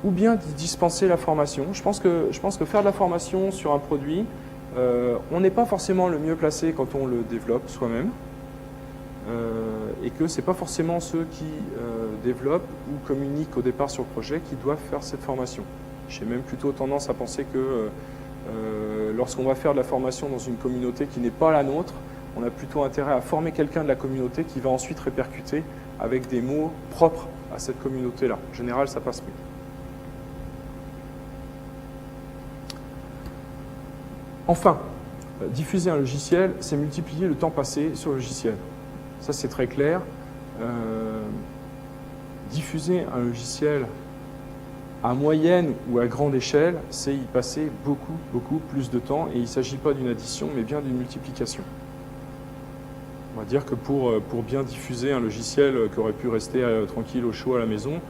ou bien dispenser la formation. Je pense que faire de la formation sur un produit, on n'est pas forcément le mieux placé quand on le développe soi-même et que ce n'est pas forcément ceux qui développent ou communiquent au départ sur le projet qui doivent faire cette formation. J'ai même plutôt tendance à penser que lorsqu'on va faire de la formation dans une communauté qui n'est pas la nôtre, on a plutôt intérêt à former quelqu'un de la communauté qui va ensuite répercuter avec des mots propres à cette communauté-là. En général, ça passe mieux. Enfin, diffuser un logiciel, c'est multiplier le temps passé sur le logiciel. Ça, c'est très clair. Diffuser un logiciel à moyenne ou à grande échelle, c'est y passer beaucoup, beaucoup plus de temps. Et il ne s'agit pas d'une addition, mais bien d'une multiplication. On va dire que pour bien diffuser un logiciel qui aurait pu rester tranquille au chaud à la maison,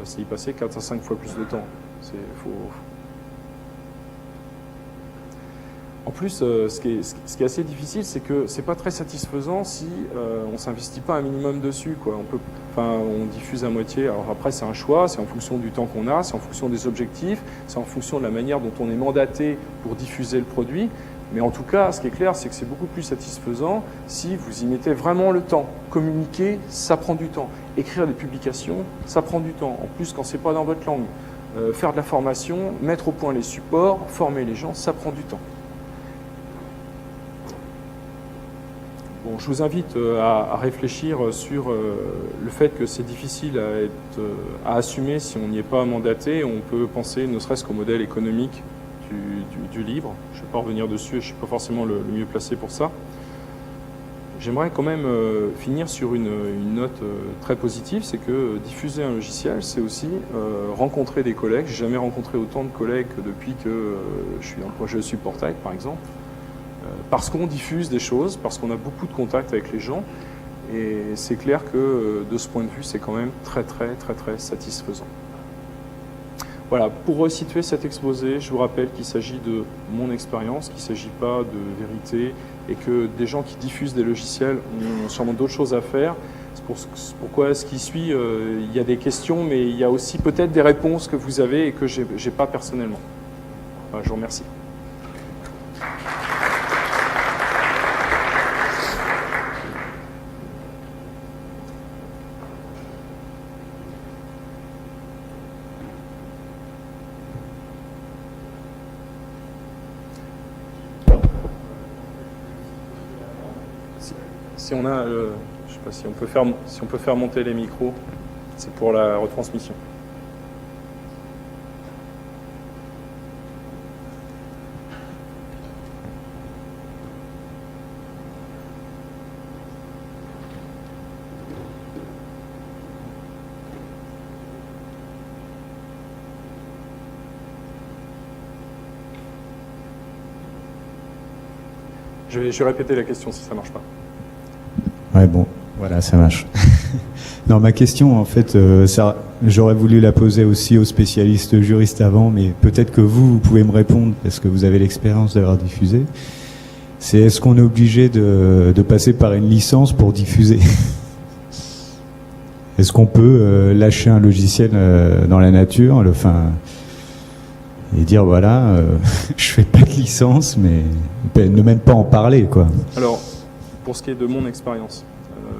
c'est y passer 4 à 5 fois plus de temps. En plus, ce qui est assez difficile, c'est que c'est pas très satisfaisant si on ne s'investit pas un minimum dessus, quoi. On diffuse à moitié. Alors après, c'est un choix, c'est en fonction du temps qu'on a, c'est en fonction des objectifs, c'est en fonction de la manière dont on est mandaté pour diffuser le produit. Mais en tout cas, ce qui est clair, c'est que c'est beaucoup plus satisfaisant si vous y mettez vraiment le temps. Communiquer, ça prend du temps. Écrire des publications, ça prend du temps. En plus, quand c'est pas dans votre langue. Faire de la formation, mettre au point les supports, former les gens, ça prend du temps. Bon, je vous invite à réfléchir sur le fait que c'est difficile à assumer si on n'y est pas mandaté. On peut penser ne serait-ce qu'au modèle économique du livre. Je ne vais pas revenir dessus et je ne suis pas forcément le mieux placé pour ça. J'aimerais quand même finir sur une note très positive, c'est que diffuser un logiciel, c'est aussi rencontrer des collègues. Je n'ai jamais rencontré autant de collègues que depuis que je suis dans le projet SupportTech, par exemple. Parce qu'on diffuse des choses, parce qu'on a beaucoup de contacts avec les gens, et c'est clair que de ce point de vue, c'est quand même très satisfaisant. Voilà, pour resituer cet exposé, je vous rappelle qu'il s'agit de mon expérience, qu'il ne s'agit pas de vérité, et que des gens qui diffusent des logiciels ont sûrement d'autres choses à faire. pourquoi ce qui suit, il y a des questions, mais il y a aussi peut-être des réponses que vous avez et que je n'ai pas personnellement. Voilà, je vous remercie. Si on a, je sais pas si on peut faire monter les micros, c'est pour la retransmission. Je vais répéter la question si ça marche pas. Ouais, bon, voilà, ça marche. Non, ma question, en fait, j'aurais voulu la poser aussi aux spécialistes juristes avant, mais peut-être que vous pouvez me répondre, parce que vous avez l'expérience d'avoir diffusé. C'est est-ce qu'on est obligé de passer par une licence pour diffuser? Est-ce qu'on peut lâcher un logiciel dans la nature, et dire voilà, je fais pas de licence, mais ne même pas en parler, quoi. Alors, pour ce qui est de mon expérience,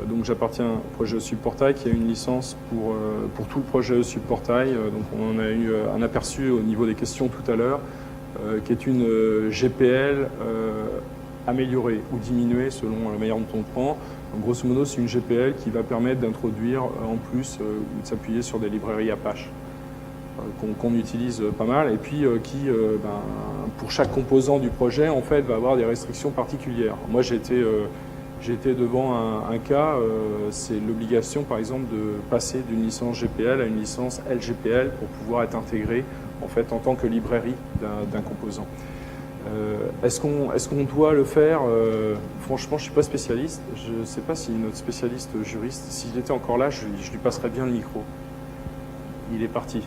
donc j'appartiens au projet Subportail qui a une licence pour tout le projet Subportail. Donc on en a eu un aperçu au niveau des questions tout à l'heure, qui est une GPL améliorée ou diminuée selon la manière dont on le prend. Donc, grosso modo, c'est une GPL qui va permettre d'introduire en plus ou de s'appuyer sur des librairies Apache qu'on utilise pas mal et puis qui, pour chaque composant du projet, en fait, va avoir des restrictions particulières. Moi, j'ai été devant un cas, c'est l'obligation, par exemple, de passer d'une licence GPL à une licence LGPL pour pouvoir être intégré, en fait, en tant que librairie d'un composant. Est-ce qu'on doit le faire? Franchement, je ne suis pas spécialiste. Je ne sais pas si notre spécialiste juriste, s'il était encore là, je lui passerais bien le micro. Il est parti.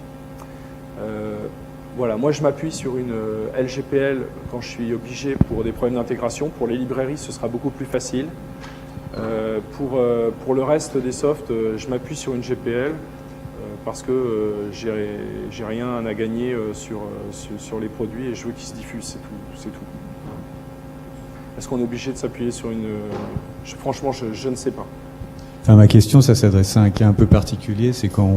Voilà, moi je m'appuie sur une LGPL quand je suis obligé pour des problèmes d'intégration. Pour les librairies, ce sera beaucoup plus facile. Pour le reste des softs, je m'appuie sur une GPL parce que j'ai rien à gagner sur les produits et je veux qu'ils se diffusent, c'est tout. Est-ce qu'on est obligé de s'appuyer sur une... franchement, je ne sais pas. Enfin, ma question, ça s'adresse à un cas un peu particulier, c'est quand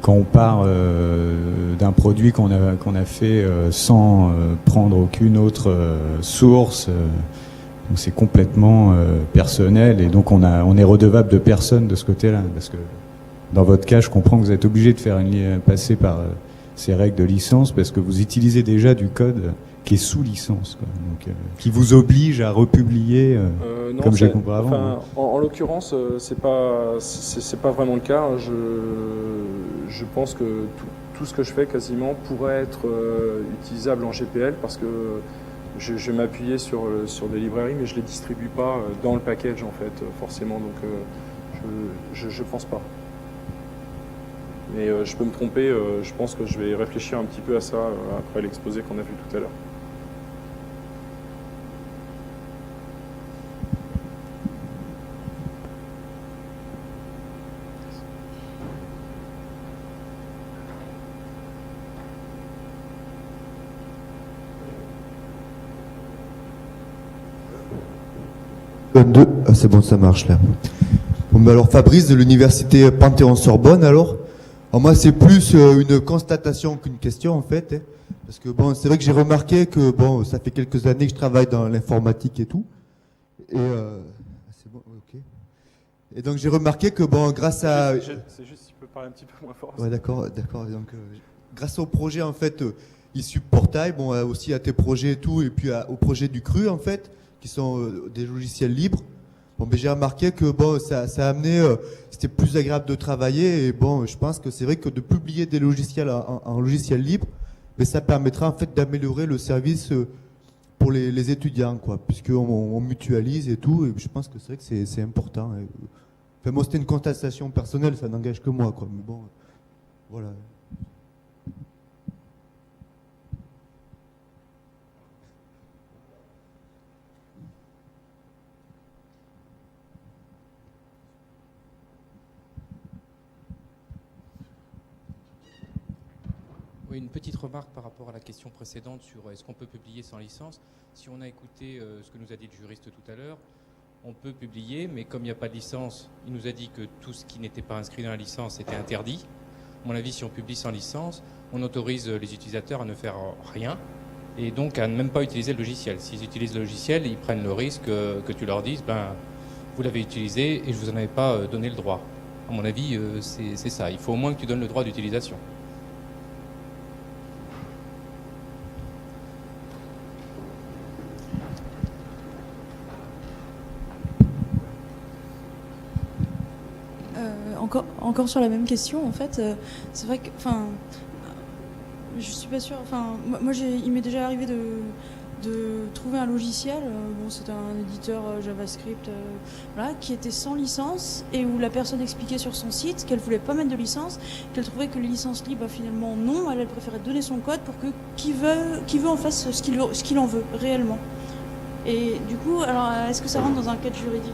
on part d'un produit qu'on a fait sans prendre aucune autre source, donc c'est complètement personnel et donc on est redevable de personne de ce côté-là, parce que dans votre cas, je comprends que vous êtes obligé de passer par ces règles de licence parce que vous utilisez déjà du code qui est sous licence, quoi. Donc, qui vous oblige à republier, non, comme j'ai compris avant. Enfin, en l'occurrence, c'est pas vraiment le cas. Je pense que tout ce que je fais quasiment pourrait être utilisable en GPL parce que je vais m'appuyer sur des librairies, mais je les distribue pas dans le package en fait, forcément. Donc, je pense pas. Mais je peux me tromper. Je pense que je vais réfléchir un petit peu à ça après l'exposé qu'on a vu tout à l'heure. Ah, c'est bon, ça marche là. Bon, bah alors Fabrice de l'université Panthéon-Sorbonne alors. Alors moi c'est plus une constatation qu'une question en fait, hein, parce que bon c'est vrai que j'ai remarqué que bon ça fait quelques années que je travaille dans l'informatique et tout. Et c'est bon, ok. Et donc j'ai remarqué que bon grâce à... C'est juste si tu peux parler un petit peu moins fort. Ouais d'accord. Donc grâce au projet en fait issu Portail, bon aussi à tes projets et tout, et puis au projet du CRU en fait, qui sont des logiciels libres. Bon, ben, j'ai remarqué que bon, ça a amené, c'était plus agréable de travailler et bon, je pense que c'est vrai que de publier des logiciels en logiciel libre, ben, ça permettra en fait d'améliorer le service pour les étudiants, quoi, puisqu'on mutualise et tout. Et je pense que c'est vrai que c'est important. Enfin, moi, c'était une constatation personnelle, ça n'engage que moi, quoi. Mais bon, voilà. Oui, une petite remarque par rapport à la question précédente sur est-ce qu'on peut publier sans licence. Si on a écouté ce que nous a dit le juriste tout à l'heure, on peut publier, mais comme il n'y a pas de licence, il nous a dit que tout ce qui n'était pas inscrit dans la licence était interdit. À mon avis, si on publie sans licence, on autorise les utilisateurs à ne faire rien et donc à ne même pas utiliser le logiciel. S'ils utilisent le logiciel, ils prennent le risque que tu leur dises vous l'avez utilisé et je ne vous en avais pas donné le droit. À mon avis, c'est ça. Il faut au moins que tu donnes le droit d'utilisation. Encore sur la même question, en fait, c'est vrai que, je suis pas sûre. Moi, il m'est déjà arrivé de trouver un logiciel. C'était un éditeur JavaScript, qui était sans licence et où la personne expliquait sur son site qu'elle voulait pas mettre de licence, qu'elle trouvait que les licences libres, finalement, non. Elle préférait donner son code pour que qui veut en fasse ce qu'il en veut réellement. Et du coup, alors, est-ce que ça rentre dans un cadre juridique?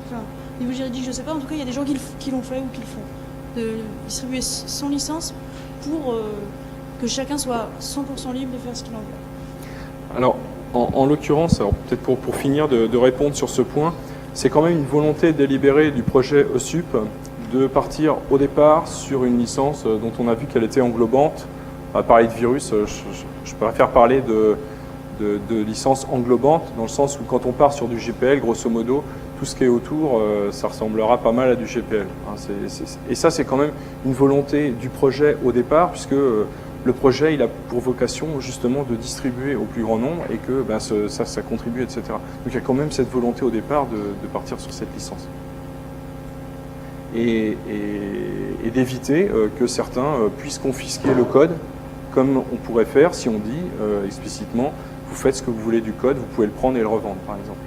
Niveau juridique, je sais pas. En tout cas, il y a des gens qui l'ont fait ou qui le font. De distribuer sans licence pour que chacun soit 100% libre de faire ce qu'il en veut. Alors, en l'occurrence, peut-être pour finir de répondre sur ce point, c'est quand même une volonté délibérée du projet ESUP de partir au départ sur une licence dont on a vu qu'elle était englobante. On va parler de virus, je préfère parler de licence englobante, dans le sens où quand on part sur du GPL, grosso modo, tout ce qui est autour, ça ressemblera pas mal à du GPL. Et ça, c'est quand même une volonté du projet au départ, puisque le projet, il a pour vocation justement de distribuer au plus grand nombre et que ça contribue, etc. Donc il y a quand même cette volonté au départ de partir sur cette licence. Et d'éviter que certains puissent confisquer le code, comme on pourrait faire si on dit explicitement, vous faites ce que vous voulez du code, vous pouvez le prendre et le revendre, par exemple.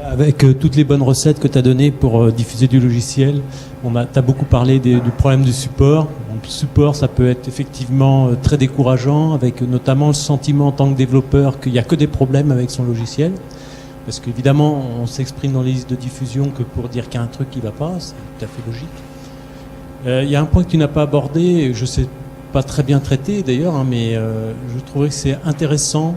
Avec toutes les bonnes recettes que tu as données pour diffuser du logiciel, tu as beaucoup parlé du problème du support. Donc, le support, ça peut être effectivement très décourageant, avec notamment le sentiment en tant que développeur qu'il n'y a que des problèmes avec son logiciel. Parce qu'évidemment, on s'exprime dans les listes de diffusion que pour dire qu'il y a un truc qui ne va pas, c'est tout à fait logique. Il y a un point que tu n'as pas abordé, je ne sais pas très bien traité d'ailleurs, mais je trouvais que c'est intéressant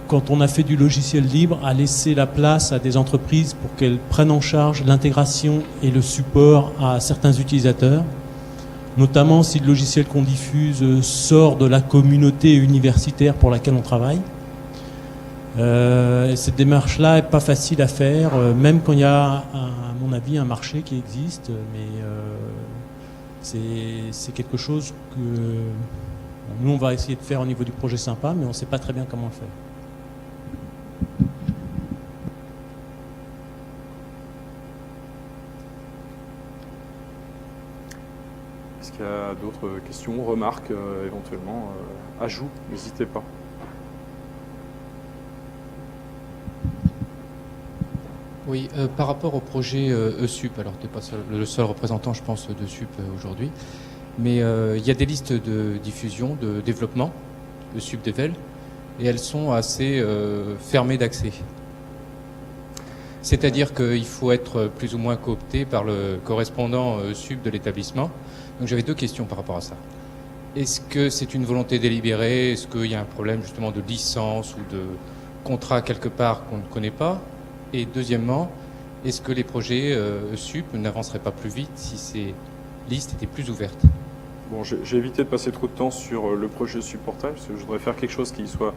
quand on a fait du logiciel libre, à laisser la place à des entreprises pour qu'elles prennent en charge l'intégration et le support à certains utilisateurs, notamment si le logiciel qu'on diffuse sort de la communauté universitaire pour laquelle on travaille. Cette démarche-là n'est pas facile à faire, même quand il y a, à mon avis, un marché qui existe, mais c'est quelque chose que nous, on va essayer de faire au niveau du projet sympa, mais on ne sait pas très bien comment le faire. Est-ce qu'il y a d'autres questions, remarques, éventuellement, ajouts? N'hésitez pas. Oui, par rapport au projet ESUP, alors tu n'es pas le seul représentant, je pense, de SUP aujourd'hui, mais il y a des listes de diffusion, de développement, ESUP Devel, et elles sont assez fermées d'accès. C'est-à-dire qu'il faut être plus ou moins coopté par le correspondant SUP de l'établissement. Donc j'avais deux questions par rapport à ça. Est-ce que c'est une volonté délibérée? Est-ce qu'il y a un problème justement de licence ou de contrat quelque part qu'on ne connaît pas? Et deuxièmement, est-ce que les projets SUP n'avanceraient pas plus vite si ces listes étaient plus ouvertes? Bon, j'ai évité de passer trop de temps sur le projet SUP Portal, parce que je voudrais faire quelque chose qui soit...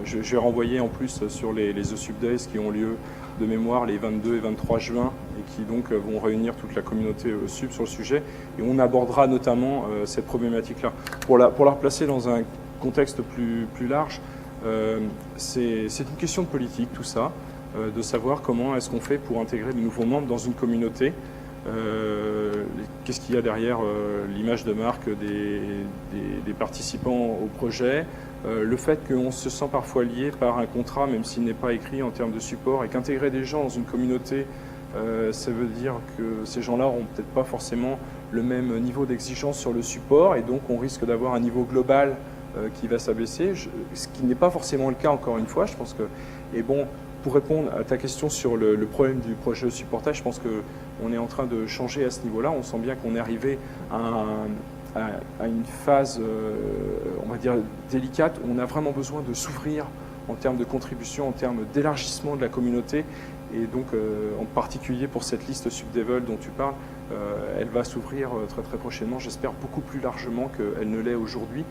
je vais renvoyer en plus sur les ESUP Days qui ont lieu de mémoire les 22 et 23 juin et qui donc vont réunir toute la communauté SUP sur le sujet. Et on abordera notamment cette problématique-là. Pour la replacer dans un contexte plus large, c'est une question de politique, tout ça, de savoir comment est-ce qu'on fait pour intégrer de nouveaux membres dans une communauté. Qu'est-ce qu'il y a derrière l'image de marque des participants au projet, le fait qu'on se sent parfois lié par un contrat, même s'il n'est pas écrit en termes de support, et qu'intégrer des gens dans une communauté, ça veut dire que ces gens-là n'ont peut-être pas forcément le même niveau d'exigence sur le support, et donc on risque d'avoir un niveau global qui va s'abaisser, ce qui n'est pas forcément le cas encore une fois. Je pense que, et bon, pour répondre à ta question sur le problème du projet de supportage, je pense qu'on est en train de changer à ce niveau-là. On sent bien qu'on est arrivé à une phase, on va dire, délicate, où on a vraiment besoin de s'ouvrir en termes de contribution, en termes d'élargissement de la communauté. Et donc, en particulier pour cette liste Subdevel dont tu parles, elle va s'ouvrir très très prochainement, j'espère beaucoup plus largement qu'elle ne l'est aujourd'hui.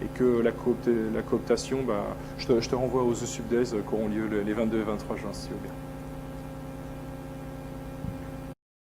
Et que la cooptation, je te renvoie aux The Sub Days qui auront lieu les 22 et 23 juin, si tu veux bien.